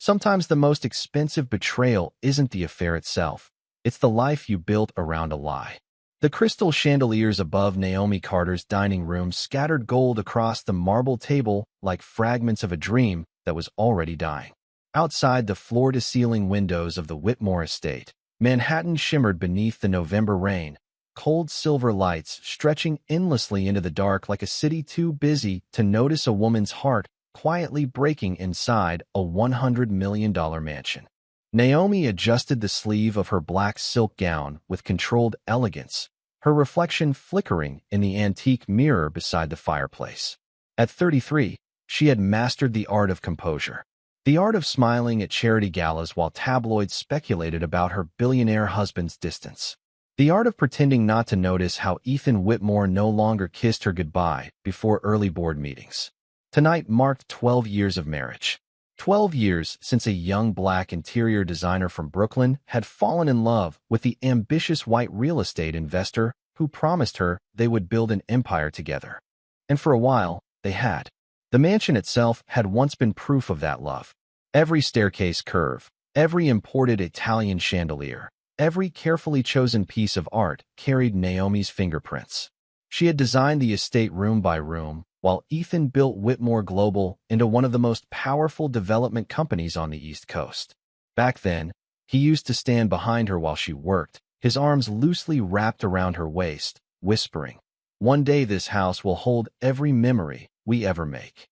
Sometimes the most expensive betrayal isn't the affair itself. It's the life you built around a lie. The crystal chandeliers above Naomi Carter's dining room scattered gold across the marble table like fragments of a dream that was already dying. Outside the floor-to-ceiling windows of the Whitmore estate, Manhattan shimmered beneath the November rain, cold silver lights stretching endlessly into the dark like a city too busy to notice a woman's heart quietly breaking inside a $100 million mansion. Naomi adjusted the sleeve of her black silk gown with controlled elegance, her reflection flickering in the antique mirror beside the fireplace. At 33, she had mastered the art of composure, the art of smiling at charity galas while tabloids speculated about her billionaire husband's distance, the art of pretending not to notice how Ethan Whitmore no longer kissed her goodbye before early board meetings. Tonight marked 12 years of marriage. 12 years since a young black interior designer from Brooklyn had fallen in love with the ambitious white real estate investor who promised her they would build an empire together. And for a while, they had. The mansion itself had once been proof of that love. Every staircase curve, every imported Italian chandelier, every carefully chosen piece of art carried Naomi's fingerprints. She had designed the estate room by room, while Ethan built Whitmore Global into one of the most powerful development companies on the East Coast. Back then, he used to stand behind her while she worked, his arms loosely wrapped around her waist, whispering, "One day this house will hold every memory we ever make."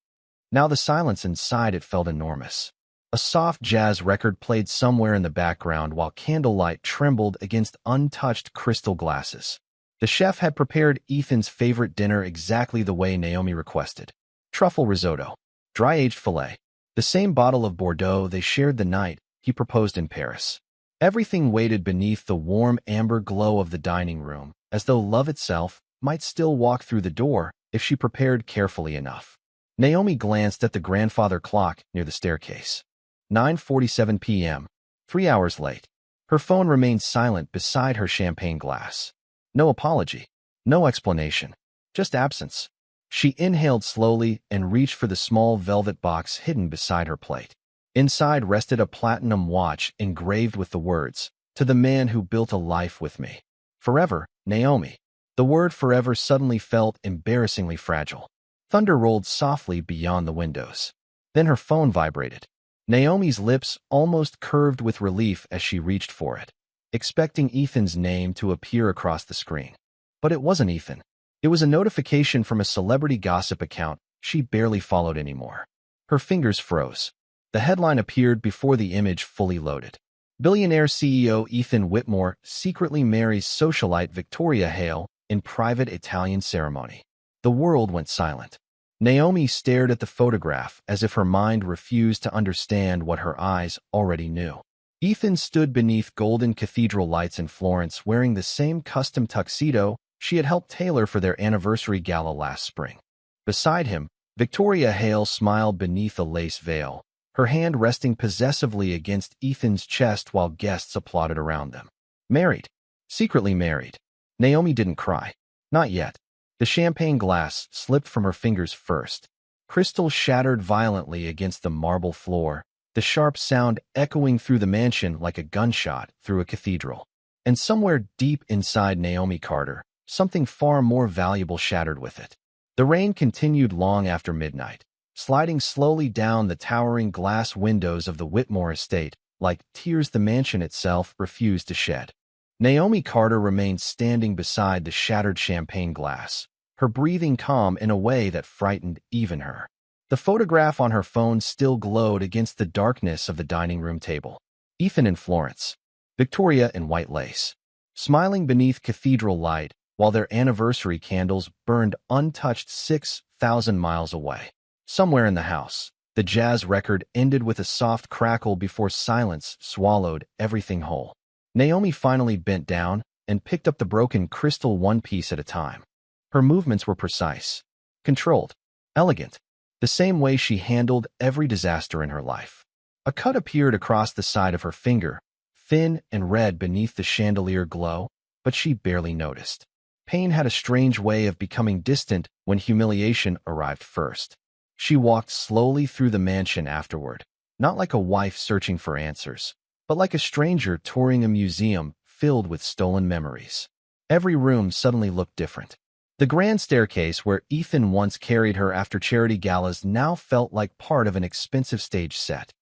Now the silence inside it felt enormous. A soft jazz record played somewhere in the background while candlelight trembled against untouched crystal glasses. The chef had prepared Ethan's favorite dinner exactly the way Naomi requested. Truffle risotto, dry-aged filet, the same bottle of Bordeaux they shared the night he proposed in Paris. Everything waited beneath the warm amber glow of the dining room, as though love itself might still walk through the door if she prepared carefully enough. Naomi glanced at the grandfather clock near the staircase. 9:47 p.m., 3 hours late. Her phone remained silent beside her champagne glass. No apology, no explanation, just absence. She inhaled slowly and reached for the small velvet box hidden beside her plate. Inside rested a platinum watch engraved with the words, "To the man who built a life with me. Forever, Naomi." The word forever suddenly felt embarrassingly fragile. Thunder rolled softly beyond the windows. Then her phone vibrated. Naomi's lips almost curved with relief as she reached for it, expecting Ethan's name to appear across the screen. But it wasn't Ethan. It was a notification from a celebrity gossip account she barely followed anymore. Her fingers froze. The headline appeared before the image fully loaded. Billionaire CEO Ethan Whitmore secretly marries socialite Victoria Hale in private Italian ceremony. The world went silent. Naomi stared at the photograph as if her mind refused to understand what her eyes already knew. Ethan stood beneath golden cathedral lights in Florence wearing the same custom tuxedo she had helped tailor for their anniversary gala last spring. Beside him, Victoria Hale smiled beneath a lace veil, her hand resting possessively against Ethan's chest while guests applauded around them. Married. Secretly married. Naomi didn't cry. Not yet. The champagne glass slipped from her fingers first. Crystal shattered violently against the marble floor, the sharp sound echoing through the mansion like a gunshot through a cathedral. And somewhere deep inside Naomi Carter, something far more valuable shattered with it. The rain continued long after midnight, sliding slowly down the towering glass windows of the Whitmore estate, like tears the mansion itself refused to shed. Naomi Carter remained standing beside the shattered champagne glass, her breathing calm in a way that frightened even her. The photograph on her phone still glowed against the darkness of the dining room table. Ethan in Florence, Victoria in white lace, smiling beneath cathedral light while their anniversary candles burned untouched 6,000 miles away. Somewhere in the house, the jazz record ended with a soft crackle before silence swallowed everything whole. Naomi finally bent down and picked up the broken crystal one piece at a time. Her movements were precise, controlled, elegant, the same way she handled every disaster in her life. A cut appeared across the side of her finger, thin and red beneath the chandelier glow, but she barely noticed. Pain had a strange way of becoming distant when humiliation arrived first. She walked slowly through the mansion afterward, not like a wife searching for answers, but like a stranger touring a museum filled with stolen memories. Every room suddenly looked different. The grand staircase where Ethan once carried her after charity galas now felt like part of an expensive stage set.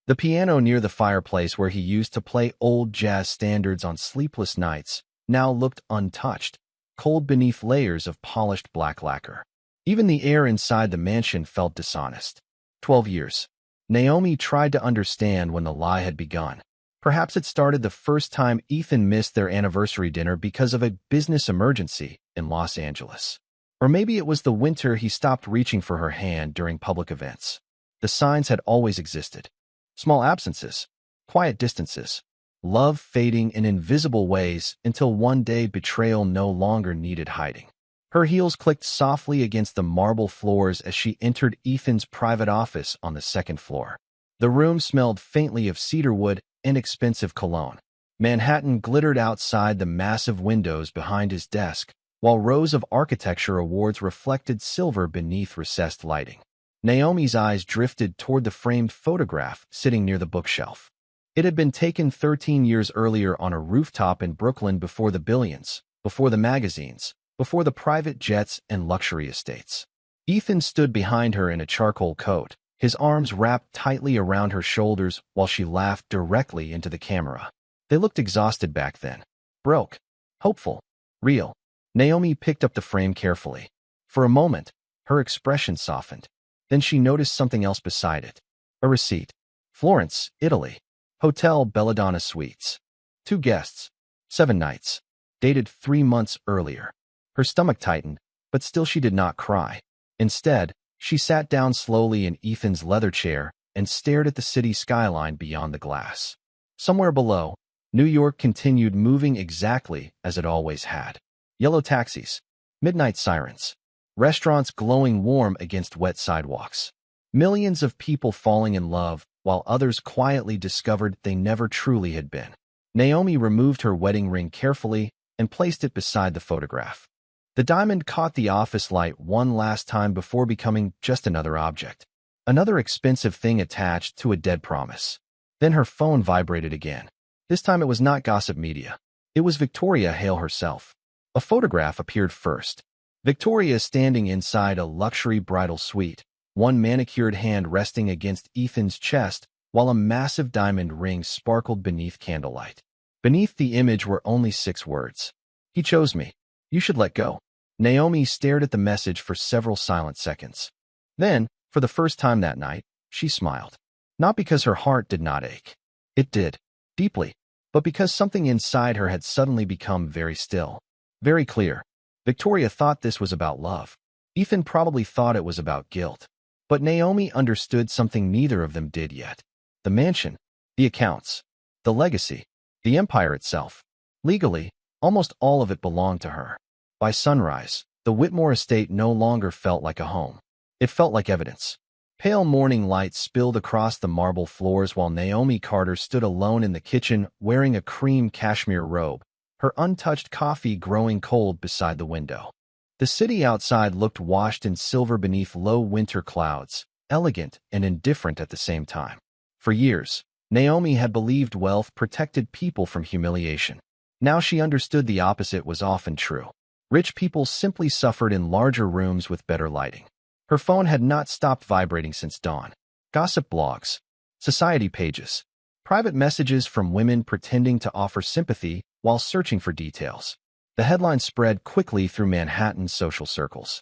The piano near the fireplace where he used to play old jazz standards on sleepless nights now looked untouched, cold beneath layers of polished black lacquer. Even the air inside the mansion felt dishonest. 12 years. Naomi tried to understand when the lie had begun. Perhaps it started the first time Ethan missed their anniversary dinner because of a business emergency in Los Angeles. Or maybe it was the winter he stopped reaching for her hand during public events. The signs had always existed. Small absences, quiet distances, love fading in invisible ways until one day betrayal no longer needed hiding. Her heels clicked softly against the marble floors as she entered Ethan's private office on the second floor. The room smelled faintly of cedarwood and expensive cologne. Manhattan glittered outside the massive windows behind his desk, while rows of architecture awards reflected silver beneath recessed lighting. Naomi's eyes drifted toward the framed photograph sitting near the bookshelf. It had been taken 13 years earlier on a rooftop in Brooklyn before the billions, before the magazines, before the private jets and luxury estates. Ethan stood behind her in a charcoal coat, his arms wrapped tightly around her shoulders while she laughed directly into the camera. They looked exhausted back then. Broke. Hopeful. Real. Naomi picked up the frame carefully. For a moment, her expression softened. Then she noticed something else beside it. A receipt. Florence, Italy. Hotel Belladonna Suites. 2 guests. 7 nights. Dated 3 months earlier. Her stomach tightened, but still she did not cry. Instead, she sat down slowly in Ethan's leather chair and stared at the city skyline beyond the glass. Somewhere below, New York continued moving exactly as it always had. Yellow taxis, midnight sirens, restaurants glowing warm against wet sidewalks. Millions of people falling in love, while others quietly discovered they never truly had been. Naomi removed her wedding ring carefully and placed it beside the photograph. The diamond caught the office light one last time before becoming just another object. Another expensive thing attached to a dead promise. Then her phone vibrated again. This time it was not gossip media. It was Victoria Hale herself. A photograph appeared first. Victoria standing inside a luxury bridal suite, one manicured hand resting against Ethan's chest while a massive diamond ring sparkled beneath candlelight. Beneath the image were only 6 words. He chose me. You should let go. Naomi stared at the message for several silent seconds. Then, for the first time that night, she smiled. Not because her heart did not ache. It did. Deeply. But because something inside her had suddenly become very still. Very clear. Victoria thought this was about love. Ethan probably thought it was about guilt. But Naomi understood something neither of them did yet. The mansion. The accounts. The legacy. The empire itself. Legally, almost all of it belonged to her. By sunrise, the Whitmore estate no longer felt like a home. It felt like evidence. Pale morning light spilled across the marble floors while Naomi Carter stood alone in the kitchen wearing a cream cashmere robe, her untouched coffee growing cold beside the window. The city outside looked washed in silver beneath low winter clouds, elegant and indifferent at the same time. For years, Naomi had believed wealth protected people from humiliation. Now she understood the opposite was often true. Rich people simply suffered in larger rooms with better lighting. Her phone had not stopped vibrating since dawn. Gossip blogs, society pages, private messages from women pretending to offer sympathy while searching for details. The headline spread quickly through Manhattan's social circles.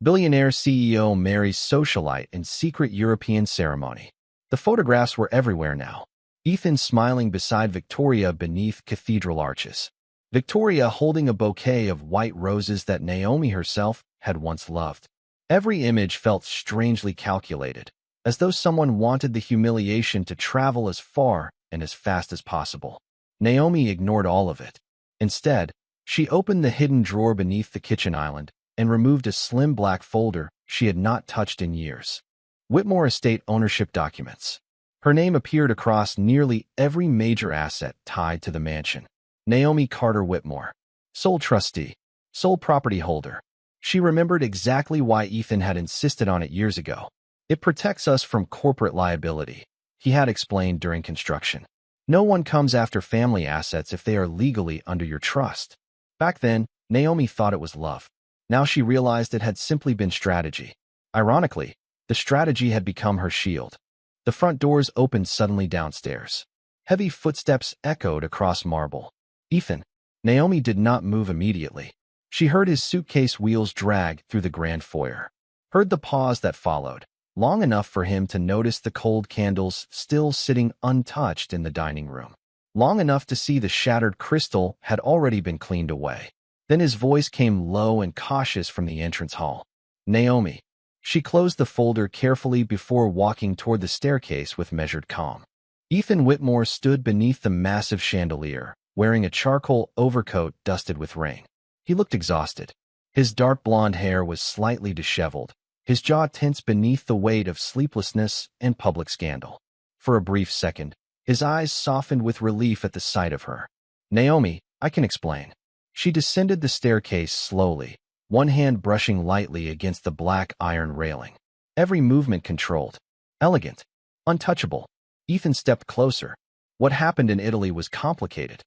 Billionaire CEO marries socialite in secret European ceremony. The photographs were everywhere now. Ethan smiling beside Victoria beneath cathedral arches. Victoria holding a bouquet of white roses that Naomi herself had once loved. Every image felt strangely calculated, as though someone wanted the humiliation to travel as far and as fast as possible. Naomi ignored all of it. Instead, she opened the hidden drawer beneath the kitchen island and removed a slim black folder she had not touched in years. Whitmore Estate ownership documents. Her name appeared across nearly every major asset tied to the mansion. Naomi Carter Whitmore. Sole trustee. Sole property holder. She remembered exactly why Ethan had insisted on it years ago. It protects us from corporate liability, he had explained during construction. No one comes after family assets if they are legally under your trust. Back then, Naomi thought it was love. Now she realized it had simply been strategy. Ironically, the strategy had become her shield. The front doors opened suddenly downstairs. Heavy footsteps echoed across marble. Ethan. Naomi did not move immediately. She heard his suitcase wheels drag through the grand foyer. Heard the pause that followed, long enough for him to notice the cold candles still sitting untouched in the dining room. Long enough to see the shattered crystal had already been cleaned away. Then his voice came low and cautious from the entrance hall. Naomi. She closed the folder carefully before walking toward the staircase with measured calm. Ethan Whitmore stood beneath the massive chandelier, wearing a charcoal overcoat dusted with rain. He looked exhausted. His dark blonde hair was slightly disheveled, his jaw tense beneath the weight of sleeplessness and public scandal. For a brief second, his eyes softened with relief at the sight of her. Naomi, I can explain. She descended the staircase slowly, one hand brushing lightly against the black iron railing. Every movement controlled. Elegant. Untouchable. Ethan stepped closer. What happened in Italy was complicated.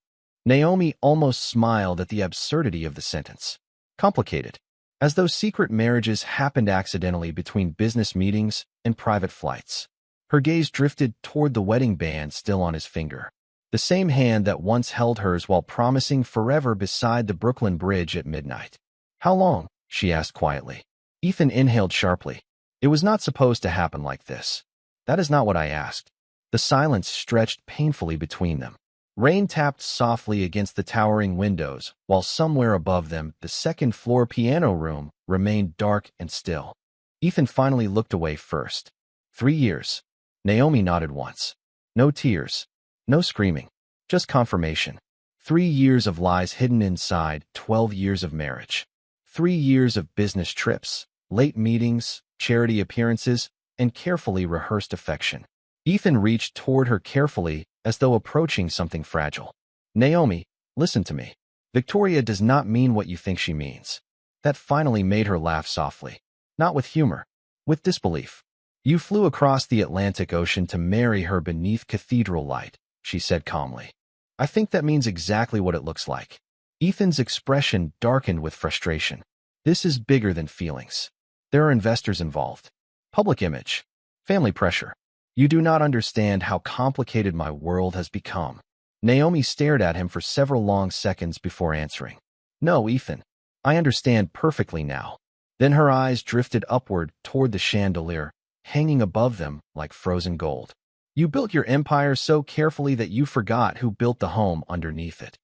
Naomi almost smiled at the absurdity of the sentence. Complicated. As though secret marriages happened accidentally between business meetings and private flights. Her gaze drifted toward the wedding band still on his finger. The same hand that once held hers while promising forever beside the Brooklyn Bridge at midnight. How long? She asked quietly. Ethan inhaled sharply. It was not supposed to happen like this. That is not what I asked. The silence stretched painfully between them. Rain tapped softly against the towering windows, while somewhere above them, the second-floor piano room remained dark and still. Ethan finally looked away first. 3 years. Naomi nodded once. No tears. No screaming. Just confirmation. 3 years of lies hidden inside 12 years of marriage. 3 years of business trips, late meetings, charity appearances, and carefully rehearsed affection. Ethan reached toward her carefully, as though approaching something fragile. Naomi, listen to me. Victoria does not mean what you think she means. That finally made her laugh softly. Not with humor. With disbelief. You flew across the Atlantic Ocean to marry her beneath cathedral light, she said calmly. I think that means exactly what it looks like. Ethan's expression darkened with frustration. This is bigger than feelings. There are investors involved. Public image. Family pressure. You do not understand how complicated my world has become. Naomi stared at him for several long seconds before answering. No, Ethan. I understand perfectly now. Then her eyes drifted upward toward the chandelier, hanging above them like frozen gold. You built your empire so carefully that you forgot who built the home underneath it.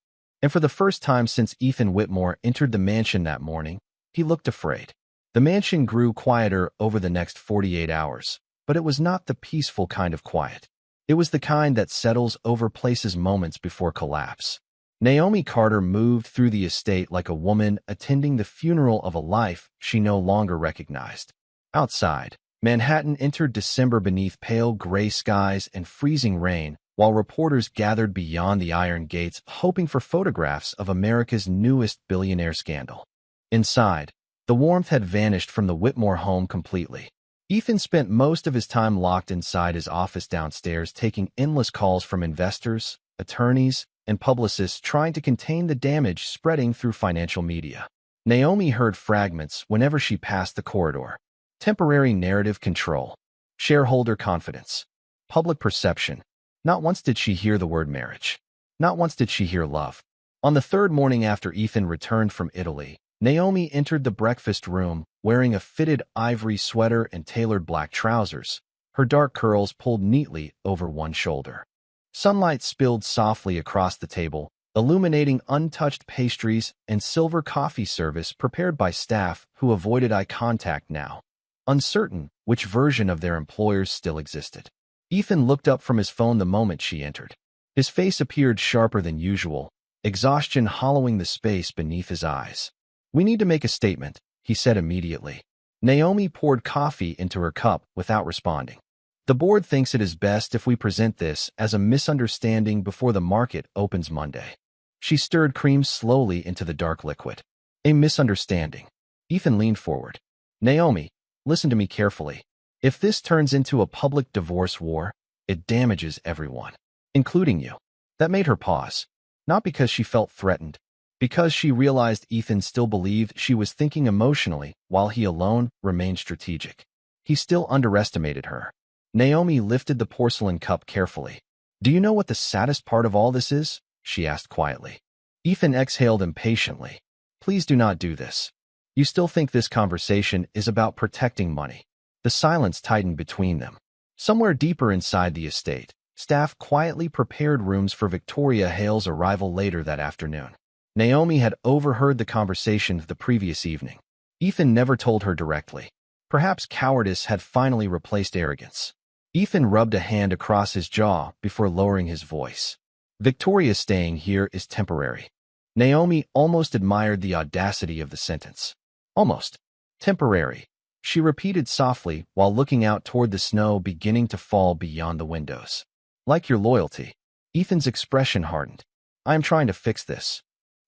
And for the first time since Ethan Whitmore entered the mansion that morning, he looked afraid. The mansion grew quieter over the next 48 hours. But it was not the peaceful kind of quiet. It was the kind that settles over places moments before collapse. Naomi Carter moved through the estate like a woman attending the funeral of a life she no longer recognized. Outside, Manhattan entered December beneath pale gray skies and freezing rain, while reporters gathered beyond the iron gates hoping for photographs of America's newest billionaire scandal. Inside, the warmth had vanished from the Whitmore home completely. Ethan spent most of his time locked inside his office downstairs taking endless calls from investors, attorneys, and publicists trying to contain the damage spreading through financial media. Naomi heard fragments whenever she passed the corridor. Temporary narrative control. Shareholder confidence. Public perception. Not once did she hear the word marriage. Not once did she hear love. On the third morning after Ethan returned from Italy, Naomi entered the breakfast room wearing a fitted ivory sweater and tailored black trousers, her dark curls pulled neatly over one shoulder. Sunlight spilled softly across the table, illuminating untouched pastries and silver coffee service prepared by staff who avoided eye contact now, uncertain which version of their employers still existed. Ethan looked up from his phone the moment she entered. His face appeared sharper than usual, exhaustion hollowing the space beneath his eyes. We need to make a statement, he said immediately. Naomi poured coffee into her cup without responding. The board thinks it is best if we present this as a misunderstanding before the market opens Monday. She stirred cream slowly into the dark liquid. A misunderstanding. Ethan leaned forward. Naomi, listen to me carefully. If this turns into a public divorce war, It damages everyone, including you. That made her pause, not because she felt threatened, because she realized Ethan still believed she was thinking emotionally while he alone remained strategic. He still underestimated her. Naomi lifted the porcelain cup carefully. "Do you know what the saddest part of all this is?" she asked quietly. Ethan exhaled impatiently. "Please do not do this. You still think this conversation is about protecting money." The silence tightened between them. Somewhere deeper inside the estate, staff quietly prepared rooms for Victoria Hale's arrival later that afternoon. Naomi had overheard the conversation the previous evening. Ethan never told her directly. Perhaps cowardice had finally replaced arrogance. Ethan rubbed a hand across his jaw before lowering his voice. "Victoria's staying here is temporary." Naomi almost admired the audacity of the sentence. Almost. Temporary, she repeated softly while looking out toward the snow beginning to fall beyond the windows. "Like your loyalty." Ethan's expression hardened. "I am trying to fix this."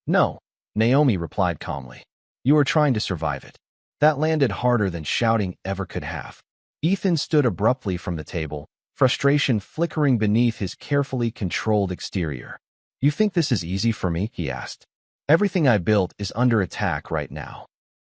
"No," Naomi replied calmly. "You are trying to survive it." That landed harder than shouting ever could have. Ethan stood abruptly from the table, frustration flickering beneath his carefully controlled exterior. "You think this is easy for me?" he asked. "Everything I built is under attack right now."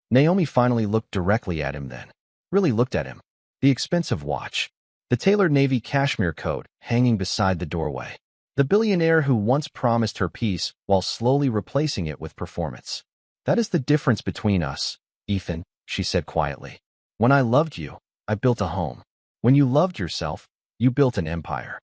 Naomi finally looked directly at him then. Really looked at him. The expensive watch. The tailored navy cashmere coat hanging beside the doorway. The billionaire who once promised her peace while slowly replacing it with performance. "That is the difference between us, Ethan," she said quietly. "When I loved you, I built a home. When you loved yourself, you built an empire."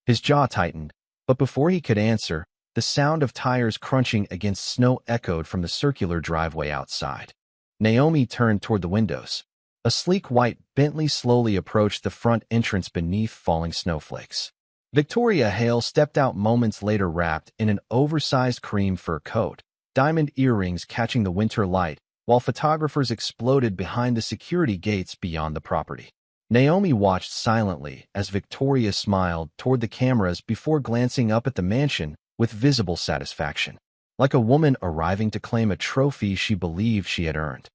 His jaw tightened, but before he could answer, the sound of tires crunching against snow echoed from the circular driveway outside. Naomi turned toward the windows. A sleek white Bentley slowly approached the front entrance beneath falling snowflakes. Victoria Hale stepped out moments later wrapped in an oversized cream fur coat, diamond earrings catching the winter light, while photographers exploded behind the security gates beyond the property. Naomi watched silently as Victoria smiled toward the cameras before glancing up at the mansion with visible satisfaction, like a woman arriving to claim a trophy she believed she had earned.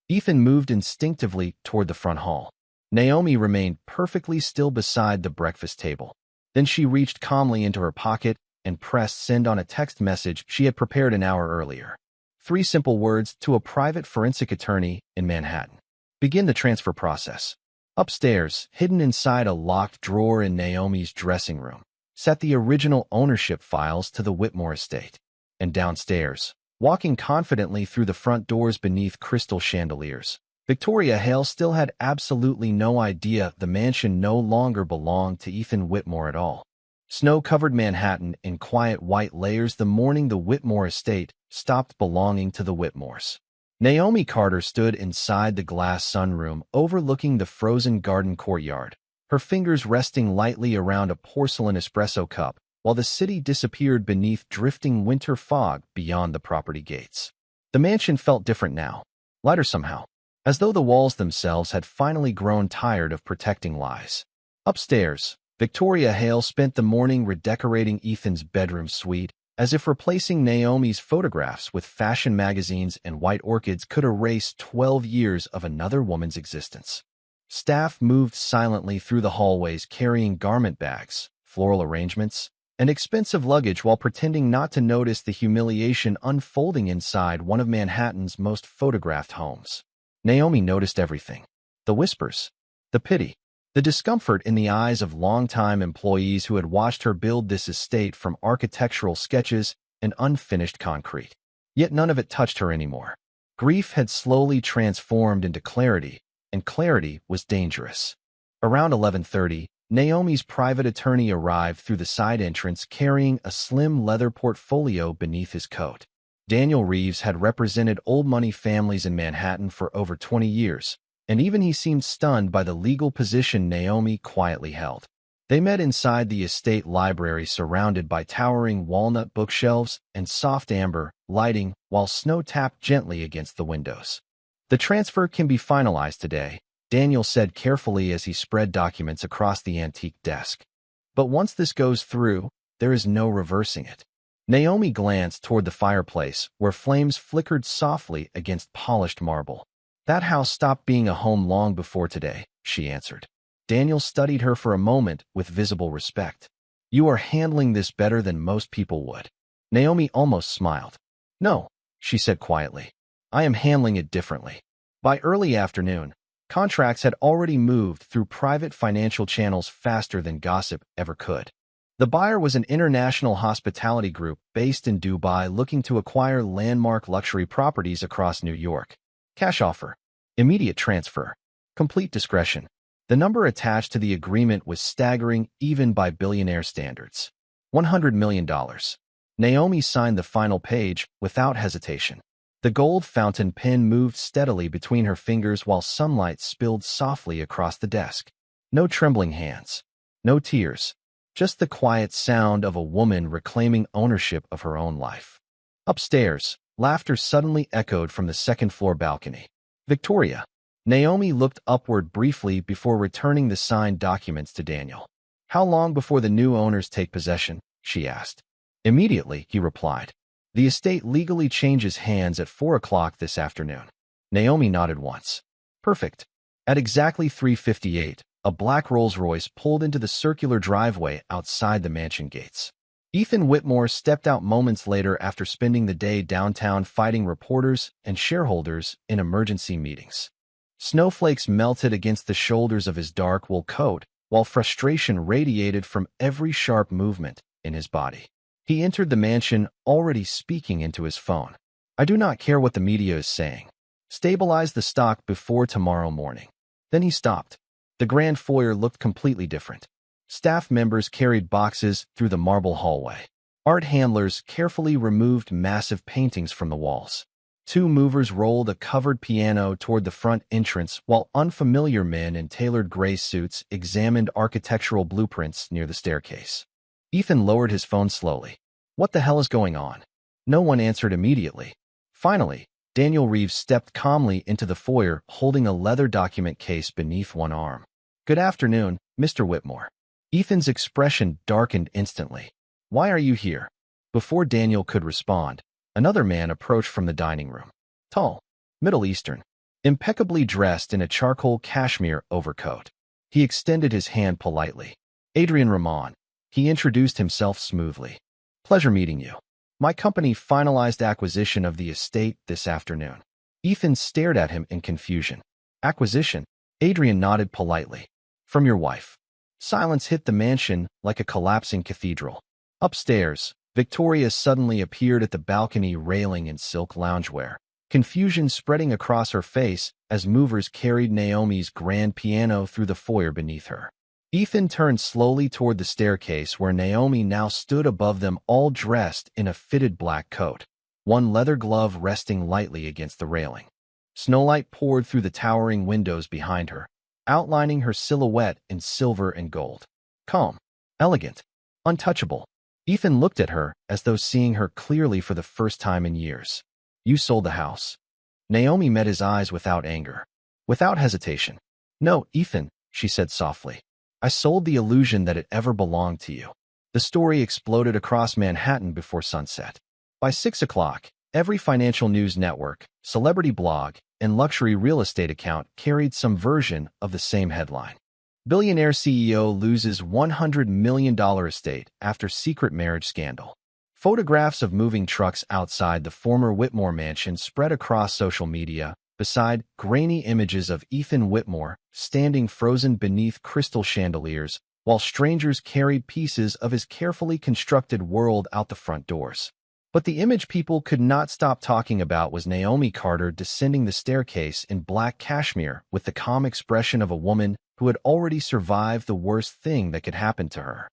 Ethan moved instinctively toward the front hall. Naomi remained perfectly still beside the breakfast table. Then she reached calmly into her pocket and pressed send on a text message she had prepared an hour earlier. 3 simple words to a private forensic attorney in Manhattan. "Begin the transfer process." Upstairs, hidden inside a locked drawer in Naomi's dressing room, sat the original ownership files to the Whitmore estate. And downstairs, walking confidently through the front doors beneath crystal chandeliers, Victoria Hale still had absolutely no idea the mansion no longer belonged to Ethan Whitmore at all. Snow-covered Manhattan in quiet white layers the morning the Whitmore estate stopped belonging to the Whitmores. Naomi Carter stood inside the glass sunroom overlooking the frozen garden courtyard, her fingers resting lightly around a porcelain espresso cup while the city disappeared beneath drifting winter fog beyond the property gates. The mansion felt different now, lighter somehow, as though the walls themselves had finally grown tired of protecting lies. Upstairs, Victoria Hale spent the morning redecorating Ethan's bedroom suite, as if replacing Naomi's photographs with fashion magazines and white orchids could erase 12 years of another woman's existence. Staff moved silently through the hallways carrying garment bags, floral arrangements, and expensive luggage while pretending not to notice the humiliation unfolding inside one of Manhattan's most photographed homes. Naomi noticed everything. The whispers, the pity, the discomfort in the eyes of longtime employees who had watched her build this estate from architectural sketches and unfinished concrete. Yet none of it touched her anymore. Grief had slowly transformed into clarity, and clarity was dangerous. Around 11:30, Naomi's private attorney arrived through the side entrance carrying a slim leather portfolio beneath his coat. Daniel Reeves had represented old money families in Manhattan for over 20 years, and even he seemed stunned by the legal position Naomi quietly held. They met inside the estate library surrounded by towering walnut bookshelves and soft amber lighting while snow tapped gently against the windows. "The transfer can be finalized today," Daniel said carefully as he spread documents across the antique desk. "But once this goes through, there is no reversing it." Naomi glanced toward the fireplace, where flames flickered softly against polished marble. "That house stopped being a home long before today," she answered. Daniel studied her for a moment with visible respect. You are handling this better than most people would. Naomi almost smiled. No, she said quietly. I am handling it differently. By early afternoon, contracts had already moved through private financial channels faster than gossip ever could. The buyer was an international hospitality group based in Dubai looking to acquire landmark luxury properties across New York. Cash offer. Immediate transfer. Complete discretion. The number attached to the agreement was staggering even by billionaire standards. $100 million. Naomi signed the final page without hesitation. The gold fountain pen moved steadily between her fingers while sunlight spilled softly across the desk. No trembling hands. No tears. Just the quiet sound of a woman reclaiming ownership of her own life. Upstairs, laughter suddenly echoed from the second-floor balcony. Victoria. Naomi looked upward briefly before returning the signed documents to Daniel. How long before the new owners take possession? She asked. Immediately, he replied. The estate legally changes hands at 4 o'clock this afternoon. Naomi nodded once. Perfect. At exactly 3:58, a black Rolls-Royce pulled into the circular driveway outside the mansion gates. Ethan Whitmore stepped out moments later after spending the day downtown fighting reporters and shareholders in emergency meetings. Snowflakes melted against the shoulders of his dark wool coat, while frustration radiated from every sharp movement in his body. He entered the mansion, already speaking into his phone. I do not care what the media is saying. Stabilize the stock before tomorrow morning. Then he stopped. The grand foyer looked completely different. Staff members carried boxes through the marble hallway. Art handlers carefully removed massive paintings from the walls. 2 movers rolled a covered piano toward the front entrance while unfamiliar men in tailored gray suits examined architectural blueprints near the staircase. Ethan lowered his phone slowly. What the hell is going on? No one answered immediately. Finally, Daniel Reeves stepped calmly into the foyer, holding a leather document case beneath one arm. Good afternoon, Mr. Whitmore. Ethan's expression darkened instantly. Why are you here? Before Daniel could respond, another man approached from the dining room. Tall, Middle Eastern, impeccably dressed in a charcoal cashmere overcoat. He extended his hand politely. Adrian Ramon. He introduced himself smoothly. Pleasure meeting you. My company finalized acquisition of the estate this afternoon. Ethan stared at him in confusion. Acquisition? Adrian nodded politely. From your wife. Silence hit the mansion like a collapsing cathedral. Upstairs, Victoria suddenly appeared at the balcony railing in silk loungewear, confusion spreading across her face as movers carried Naomi's grand piano through the foyer beneath her. Ethan turned slowly toward the staircase where Naomi now stood above them, all dressed in a fitted black coat, one leather glove resting lightly against the railing. Snowlight poured through the towering windows behind her, outlining her silhouette in silver and gold. Calm, elegant, untouchable. Ethan looked at her as though seeing her clearly for the first time in years. You sold the house. Naomi met his eyes without anger, without hesitation. No, Ethan, she said softly. I sold the illusion that it ever belonged to you. The story exploded across Manhattan before sunset. By 6 o'clock, every financial news network, celebrity blog, and luxury real estate account carried some version of the same headline. Billionaire CEO loses $100 million estate after secret marriage scandal. Photographs of moving trucks outside the former Whitmore mansion spread across social media, beside grainy images of Ethan Whitmore standing frozen beneath crystal chandeliers, while strangers carried pieces of his carefully constructed world out the front doors. But the image people could not stop talking about was Naomi Carter descending the staircase in black cashmere with the calm expression of a woman who had already survived the worst thing that could happen to her.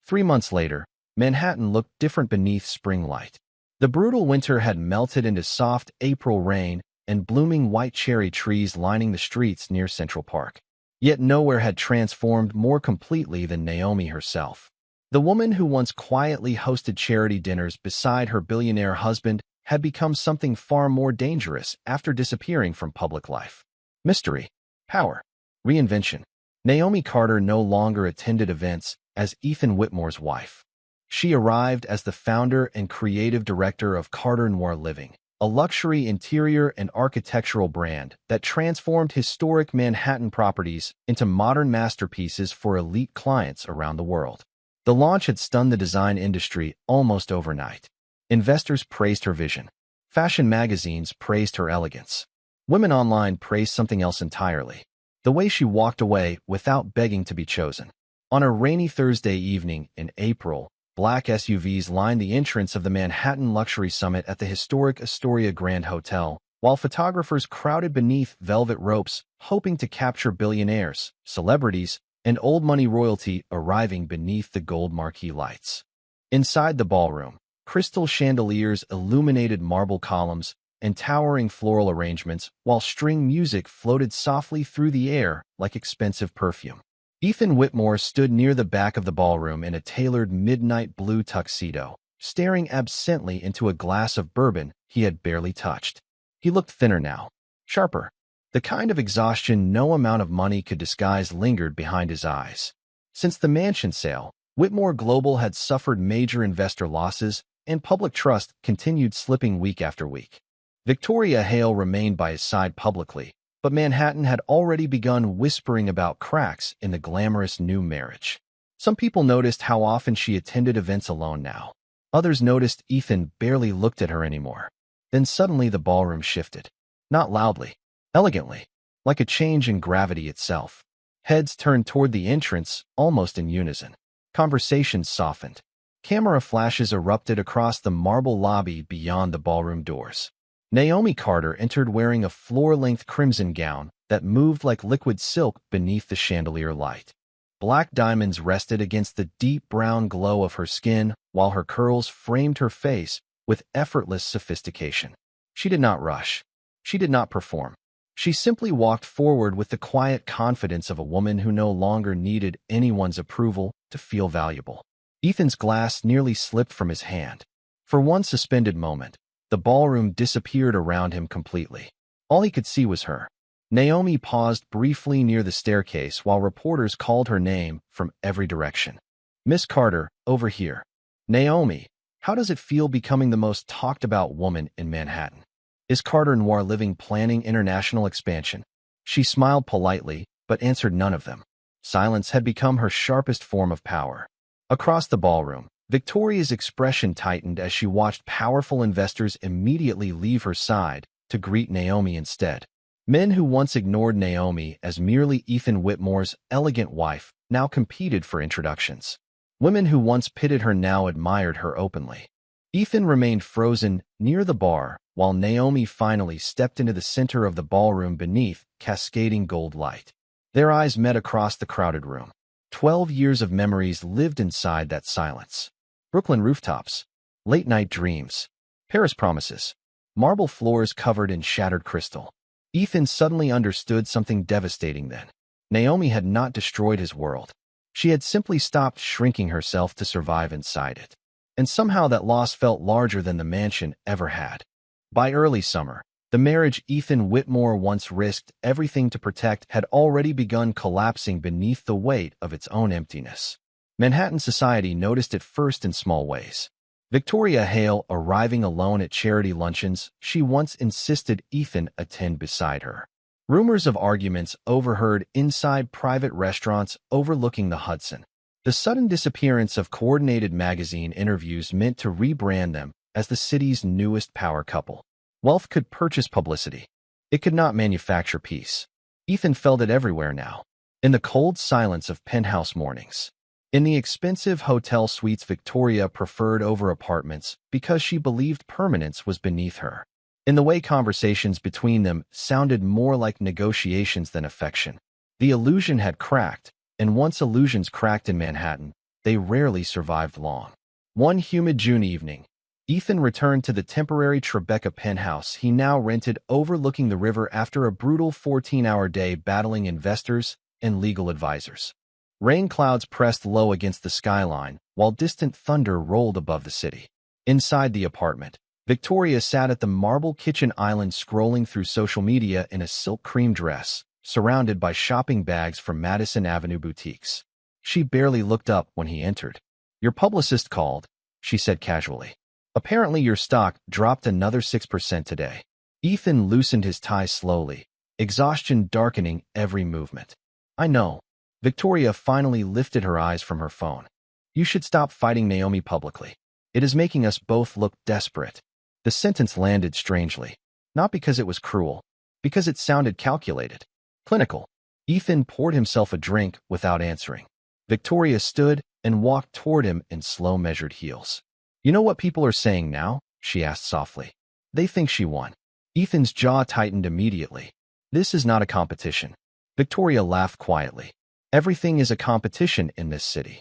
3 months later, Manhattan looked different beneath spring light. The brutal winter had melted into soft April rain and blooming white cherry trees lining the streets near Central Park. Yet nowhere had transformed more completely than Naomi herself. The woman who once quietly hosted charity dinners beside her billionaire husband had become something far more dangerous after disappearing from public life. Mystery, power, reinvention. Naomi Carter no longer attended events as Ethan Whitmore's wife. She arrived as the founder and creative director of Carter Noir Living, a luxury interior and architectural brand that transformed historic Manhattan properties into modern masterpieces for elite clients around the world. The launch had stunned the design industry almost overnight. Investors praised her vision. Fashion magazines praised her elegance. Women online praised something else entirely: the way she walked away without begging to be chosen. On a rainy Thursday evening in April, black SUVs lined the entrance of the Manhattan Luxury Summit at the historic Astoria Grand Hotel, while photographers crowded beneath velvet ropes, hoping to capture billionaires, celebrities, and old money royalty arriving beneath the gold marquee lights. Inside the ballroom, crystal chandeliers illuminated marble columns and towering floral arrangements, while string music floated softly through the air like expensive perfume. Ethan Whitmore stood near the back of the ballroom in a tailored midnight blue tuxedo, staring absently into a glass of bourbon he had barely touched. He looked thinner now, sharper. The kind of exhaustion no amount of money could disguise lingered behind his eyes. Since the mansion sale, Whitmore Global had suffered major investor losses, and public trust continued slipping week after week. Victoria Hale remained by his side publicly, but Manhattan had already begun whispering about cracks in the glamorous new marriage. Some people noticed how often she attended events alone now. Others noticed Ethan barely looked at her anymore. Then suddenly the ballroom shifted. Not loudly, elegantly, like a change in gravity itself. Heads turned toward the entrance, almost in unison. Conversations softened. Camera flashes erupted across the marble lobby beyond the ballroom doors. Naomi Carter entered wearing a floor-length crimson gown that moved like liquid silk beneath the chandelier light. Black diamonds rested against the deep brown glow of her skin, while her curls framed her face with effortless sophistication. She did not rush. She did not perform. She simply walked forward with the quiet confidence of a woman who no longer needed anyone's approval to feel valuable. Ethan's glass nearly slipped from his hand. For one suspended moment, the ballroom disappeared around him completely. All he could see was her. Naomi paused briefly near the staircase while reporters called her name from every direction. "Miss Carter, over here." "Naomi, how does it feel becoming the most talked-about woman in Manhattan? Is Carter Noir Living planning international expansion?" She smiled politely, but answered none of them. Silence had become her sharpest form of power. Across the ballroom, Victoria's expression tightened as she watched powerful investors immediately leave her side to greet Naomi instead. Men who once ignored Naomi as merely Ethan Whitmore's elegant wife now competed for introductions. Women who once pitted her now admired her openly. Ethan remained frozen near the bar while Naomi finally stepped into the center of the ballroom beneath cascading gold light. Their eyes met across the crowded room. 12 years of memories lived inside that silence. Brooklyn rooftops, late-night dreams, Paris promises, marble floors covered in shattered crystal. Ethan suddenly understood something devastating then. Naomi had not destroyed his world. She had simply stopped shrinking herself to survive inside it. And somehow that loss felt larger than the mansion ever had. By early summer, the marriage Ethan Whitmore once risked everything to protect had already begun collapsing beneath the weight of its own emptiness. Manhattan society noticed it first in small ways. Victoria Hale arriving alone at charity luncheons she once insisted Ethan attend beside her. Rumors of arguments overheard inside private restaurants overlooking the Hudson. The sudden disappearance of coordinated magazine interviews meant to rebrand them as the city's newest power couple. Wealth could purchase publicity. It could not manufacture peace. Ethan felt it everywhere now, in the cold silence of penthouse mornings. In the expensive hotel suites Victoria preferred over apartments because she believed permanence was beneath her. In the way conversations between them sounded more like negotiations than affection. The illusion had cracked, and once illusions cracked in Manhattan, they rarely survived long. One humid June evening, Ethan returned to the temporary Tribeca penthouse he now rented overlooking the river after a brutal 14-hour day battling investors and legal advisors. Rain clouds pressed low against the skyline, while distant thunder rolled above the city. Inside the apartment, Victoria sat at the marble kitchen island scrolling through social media in a silk cream dress, surrounded by shopping bags from Madison Avenue boutiques. She barely looked up when he entered. "Your publicist called," she said casually. Apparently your stock dropped another 6% today. Ethan loosened his tie slowly, exhaustion darkening every movement. I know. Victoria finally lifted her eyes from her phone. You should stop fighting Naomi publicly. It is making us both look desperate. The sentence landed strangely. Not because it was cruel, because it sounded calculated. Clinical. Ethan poured himself a drink without answering. Victoria stood and walked toward him in slow measured heels. You know what people are saying now? She asked softly. They think she won. Ethan's jaw tightened immediately. This is not a competition. Victoria laughed quietly. Everything is a competition in this city.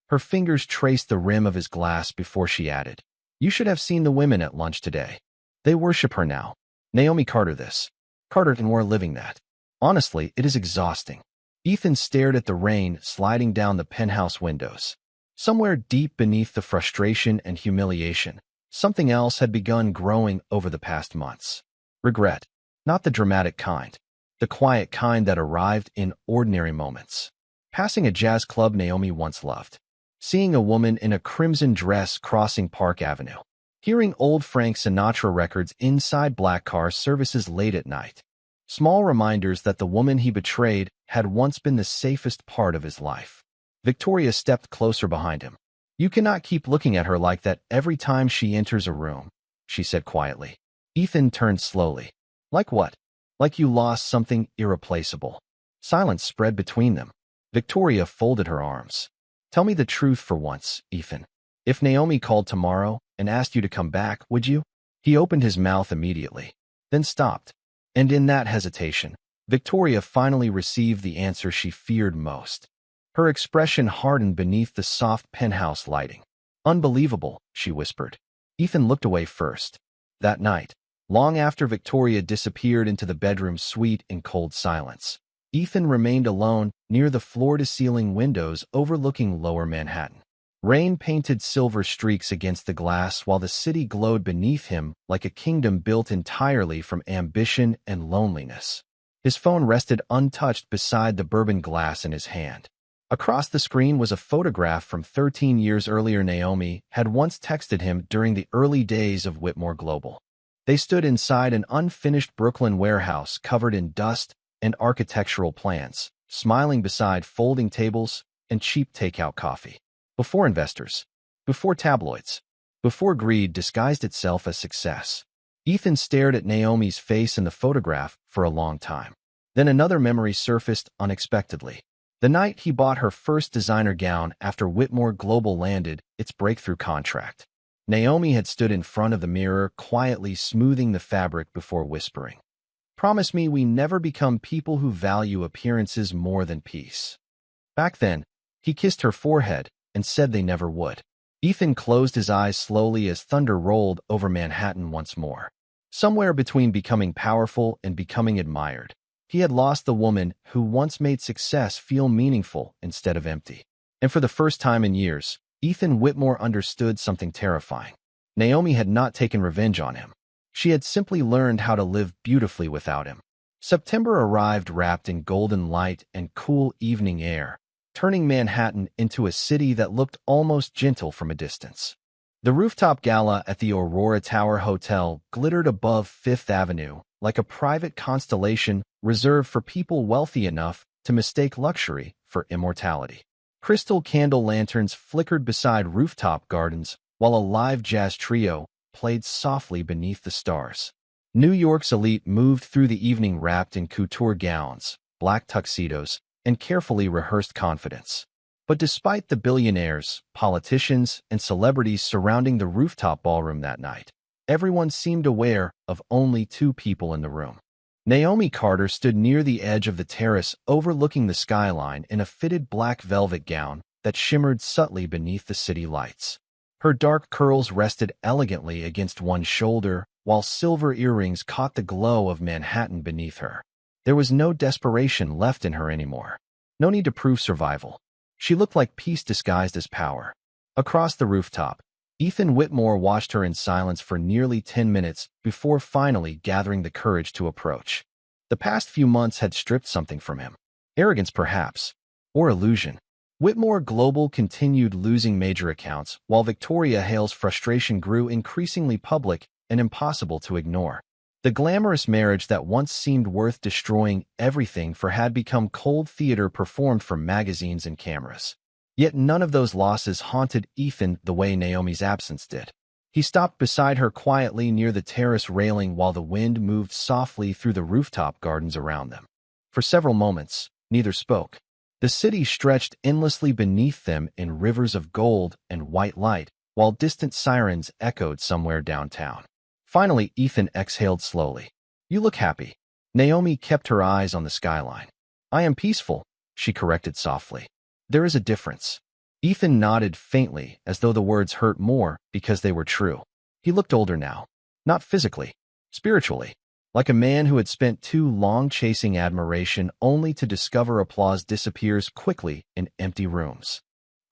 Her fingers traced the rim of his glass before she added, You should have seen the women at lunch today. They worship her now. Naomi Carter this. Carter and we're living that. Honestly, it is exhausting. Ethan stared at the rain sliding down the penthouse windows. Somewhere deep beneath the frustration and humiliation, something else had begun growing over the past months. Regret. Not the dramatic kind. The quiet kind that arrived in ordinary moments. Passing a jazz club Naomi once loved. Seeing a woman in a crimson dress crossing Park Avenue. Hearing old Frank Sinatra records inside black car services late at night. Small reminders that the woman he betrayed had once been the safest part of his life. Victoria stepped closer behind him. You cannot keep looking at her like that every time she enters a room, she said quietly. Ethan turned slowly. Like what? Like you lost something irreplaceable. Silence spread between them. Victoria folded her arms. Tell me the truth for once, Ethan. If Naomi called tomorrow and asked you to come back, would you? He opened his mouth immediately, then stopped. And in that hesitation, Victoria finally received the answer she feared most. Her expression hardened beneath the soft penthouse lighting. Unbelievable, she whispered. Ethan looked away first. That night, long after Victoria disappeared into the bedroom suite in cold silence, Ethan remained alone near the floor-to-ceiling windows overlooking Lower Manhattan. Rain painted silver streaks against the glass while the city glowed beneath him like a kingdom built entirely from ambition and loneliness. His phone rested untouched beside the bourbon glass in his hand. Across the screen was a photograph from 13 years earlier. Naomi had once texted him during the early days of Whitmore Global. They stood inside an unfinished Brooklyn warehouse covered in dust and architectural plans, smiling beside folding tables and cheap takeout coffee. Before investors, before tabloids, before greed disguised itself as success. Ethan stared at Naomi's face in the photograph for a long time. Then another memory surfaced unexpectedly. The night he bought her first designer gown after Whitmore Global landed its breakthrough contract. Naomi had stood in front of the mirror, quietly smoothing the fabric before whispering, Promise me we never become people who value appearances more than peace. Back then, he kissed her forehead and said they never would. Ethan closed his eyes slowly as thunder rolled over Manhattan once more. Somewhere between becoming powerful and becoming admired, he had lost the woman who once made success feel meaningful instead of empty. And for the first time in years, Ethan Whitmore understood something terrifying. Naomi had not taken revenge on him. She had simply learned how to live beautifully without him. September arrived wrapped in golden light and cool evening air, turning Manhattan into a city that looked almost gentle from a distance. The rooftop gala at the Aurora Tower Hotel glittered above Fifth Avenue like a private constellation reserved for people wealthy enough to mistake luxury for immortality. Crystal candle lanterns flickered beside rooftop gardens while a live jazz trio played softly beneath the stars. New York's elite moved through the evening wrapped in couture gowns, black tuxedos, and carefully rehearsed confidence. But despite the billionaires, politicians, and celebrities surrounding the rooftop ballroom that night, everyone seemed aware of only two people in the room. Naomi Carter stood near the edge of the terrace overlooking the skyline in a fitted black velvet gown that shimmered subtly beneath the city lights. Her dark curls rested elegantly against one shoulder, while silver earrings caught the glow of Manhattan beneath her. There was no desperation left in her anymore. No need to prove survival. She looked like peace disguised as power. Across the rooftop, Ethan Whitmore watched her in silence for nearly 10 minutes before finally gathering the courage to approach. The past few months had stripped something from him. Arrogance perhaps, or illusion. Whitmore Global continued losing major accounts, while Victoria Hale's frustration grew increasingly public and impossible to ignore. The glamorous marriage that once seemed worth destroying everything for had become cold theater performed for magazines and cameras. Yet none of those losses haunted Ethan the way Naomi's absence did. He stopped beside her quietly near the terrace railing while the wind moved softly through the rooftop gardens around them. For several moments, neither spoke. The city stretched endlessly beneath them in rivers of gold and white light, while distant sirens echoed somewhere downtown. Finally, Ethan exhaled slowly. "You look happy." Naomi kept her eyes on the skyline. "I am peaceful," she corrected softly. "There is a difference." Ethan nodded faintly, as though the words hurt more because they were true. He looked older now. Not physically, spiritually. Like a man who had spent too long chasing admiration only to discover applause disappears quickly in empty rooms.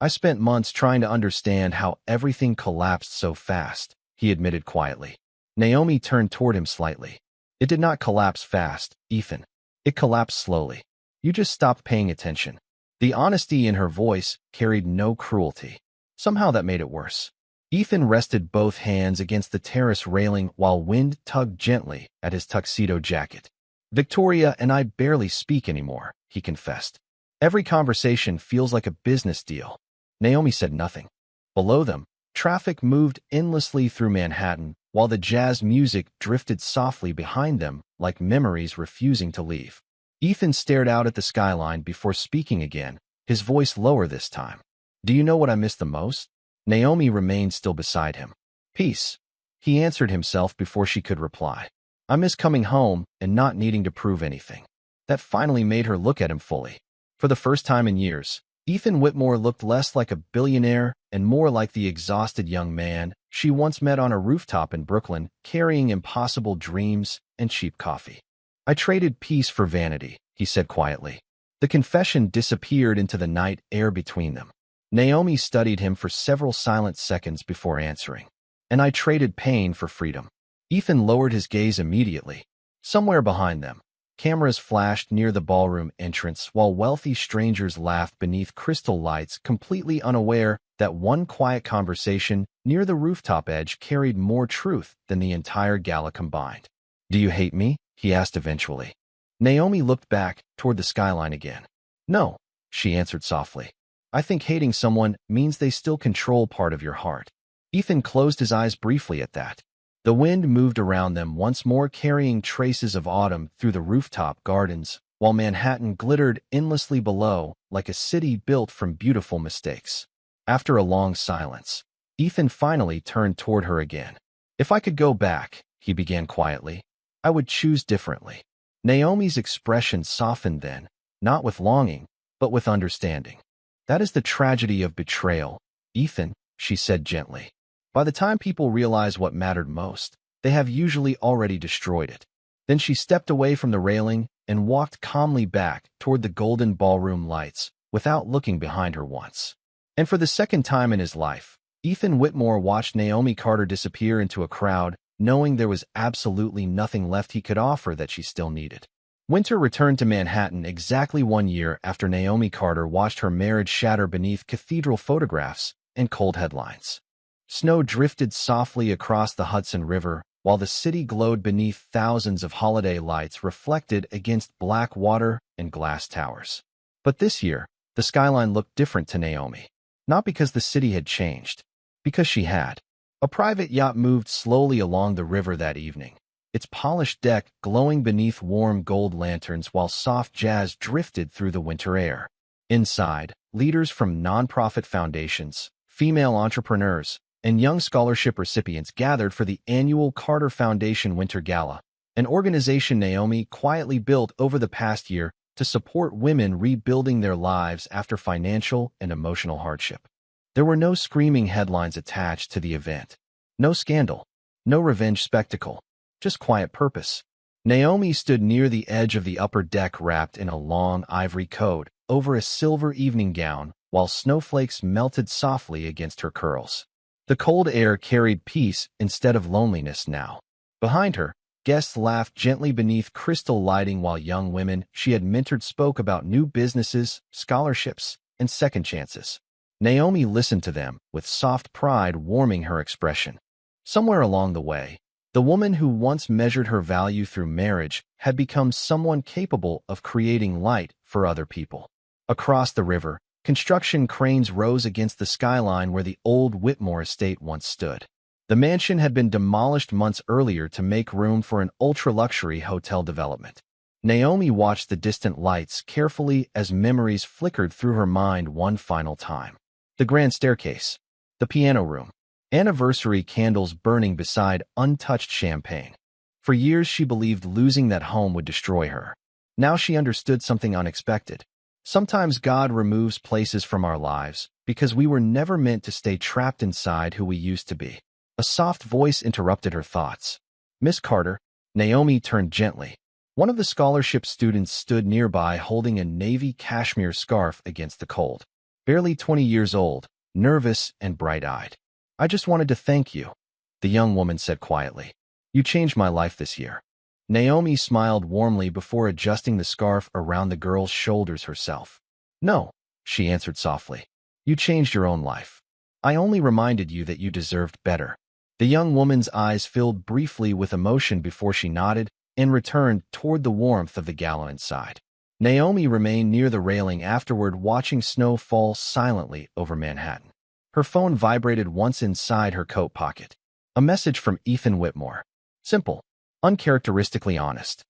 "I spent months trying to understand how everything collapsed so fast," he admitted quietly. Naomi turned toward him slightly. "It did not collapse fast, Ethan. It collapsed slowly. You just stopped paying attention." The honesty in her voice carried no cruelty. Somehow that made it worse. Ethan rested both hands against the terrace railing while wind tugged gently at his tuxedo jacket. "Victoria and I barely speak anymore," he confessed. "Every conversation feels like a business deal." Naomi said nothing. Below them, traffic moved endlessly through Manhattan, while the jazz music drifted softly behind them like memories refusing to leave. Ethan stared out at the skyline before speaking again, his voice lower this time. "Do you know what I miss the most?" Naomi remained still beside him. "Peace," he answered himself before she could reply. "I miss coming home and not needing to prove anything." That finally made her look at him fully. For the first time in years, Ethan Whitmore looked less like a billionaire and more like the exhausted young man she once met on a rooftop in Brooklyn, carrying impossible dreams and cheap coffee. "I traded peace for vanity," he said quietly. The confession disappeared into the night air between them. Naomi studied him for several silent seconds before answering. "And I traded pain for freedom." Ethan lowered his gaze immediately. Somewhere behind them, cameras flashed near the ballroom entrance while wealthy strangers laughed beneath crystal lights, completely unaware that one quiet conversation near the rooftop edge carried more truth than the entire gala combined. "Do you hate me?" he asked eventually. Naomi looked back toward the skyline again. "No," she answered softly. "I think hating someone means they still control part of your heart." Ethan closed his eyes briefly at that. The wind moved around them once more, carrying traces of autumn through the rooftop gardens, while Manhattan glittered endlessly below like a city built from beautiful mistakes. After a long silence, Ethan finally turned toward her again. "If I could go back," he began quietly, "I would choose differently." Naomi's expression softened then, not with longing, but with understanding. "That is the tragedy of betrayal, Ethan," she said gently. "By the time people realize what mattered most, they have usually already destroyed it." Then she stepped away from the railing and walked calmly back toward the golden ballroom lights, without looking behind her once. And for the second time in his life, Ethan Whitmore watched Naomi Carter disappear into a crowd, knowing there was absolutely nothing left he could offer that she still needed. Winter returned to Manhattan exactly 1 year after Naomi Carter watched her marriage shatter beneath cathedral photographs and cold headlines. Snow drifted softly across the Hudson River, while the city glowed beneath thousands of holiday lights reflected against black water and glass towers. But this year, the skyline looked different to Naomi. Not because the city had changed, because she had. A private yacht moved slowly along the river that evening, its polished deck glowing beneath warm gold lanterns while soft jazz drifted through the winter air. Inside, leaders from nonprofit foundations, female entrepreneurs, and young scholarship recipients gathered for the annual Carter Foundation Winter Gala, an organization Naomi quietly built over the past year to support women rebuilding their lives after financial and emotional hardship. There were no screaming headlines attached to the event. No scandal. No revenge spectacle. Just quiet purpose. Naomi stood near the edge of the upper deck wrapped in a long ivory coat over a silver evening gown, while snowflakes melted softly against her curls. The cold air carried peace instead of loneliness now. Behind her, guests laughed gently beneath crystal lighting while young women she had mentored spoke about new businesses, scholarships, and second chances. Naomi listened to them, with soft pride warming her expression. Somewhere along the way, the woman who once measured her value through marriage had become someone capable of creating light for other people. Across the river, construction cranes rose against the skyline where the old Whitmore estate once stood. The mansion had been demolished months earlier to make room for an ultra-luxury hotel development. Naomi watched the distant lights carefully as memories flickered through her mind one final time. The grand staircase, the piano room, anniversary candles burning beside untouched champagne. For years she believed losing that home would destroy her. Now she understood something unexpected. Sometimes God removes places from our lives because we were never meant to stay trapped inside who we used to be. A soft voice interrupted her thoughts. "Miss Carter." Naomi turned gently. One of the scholarship students stood nearby holding a navy cashmere scarf against the cold. Barely 20 years old, nervous and bright-eyed. "I just wanted to thank you," the young woman said quietly. "You changed my life this year." Naomi smiled warmly before adjusting the scarf around the girl's shoulders herself. "No," she answered softly. "You changed your own life. I only reminded you that you deserved better." The young woman's eyes filled briefly with emotion before she nodded and returned toward the warmth of the gala inside. Naomi remained near the railing afterward, watching snow fall silently over Manhattan. Her phone vibrated once inside her coat pocket. A message from Ethan Whitmore. Simple, uncharacteristically honest.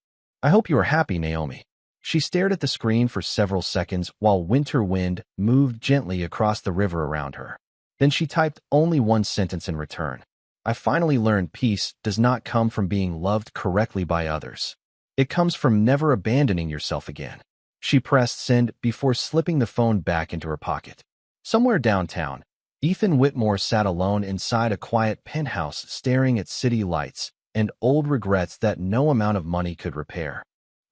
"I hope you are happy, Naomi." She stared at the screen for several seconds while winter wind moved gently across the river around her. Then she typed only one sentence in return. "I finally learned peace does not come from being loved correctly by others. It comes from never abandoning yourself again." She pressed send before slipping the phone back into her pocket. Somewhere downtown, Ethan Whitmore sat alone inside a quiet penthouse staring at city lights and old regrets that no amount of money could repair.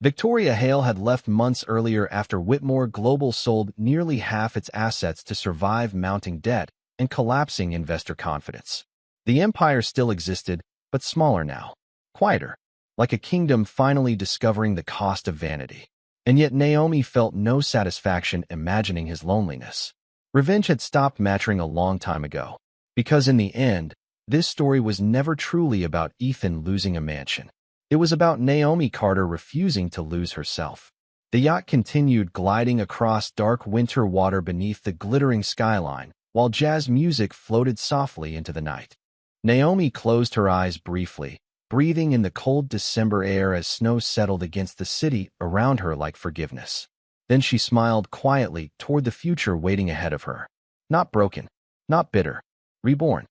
Victoria Hale had left months earlier after Whitmore Global sold nearly half its assets to survive mounting debt and collapsing investor confidence. The empire still existed, but smaller now, quieter, like a kingdom finally discovering the cost of vanity. And yet Naomi felt no satisfaction imagining his loneliness. Revenge had stopped mattering a long time ago, because in the end, this story was never truly about Ethan losing a mansion. It was about Naomi Carter refusing to lose herself. The yacht continued gliding across dark winter water beneath the glittering skyline, while jazz music floated softly into the night. Naomi closed her eyes briefly, breathing in the cold December air as snow settled against the city around her like forgiveness. Then she smiled quietly toward the future waiting ahead of her. Not broken, not bitter, reborn.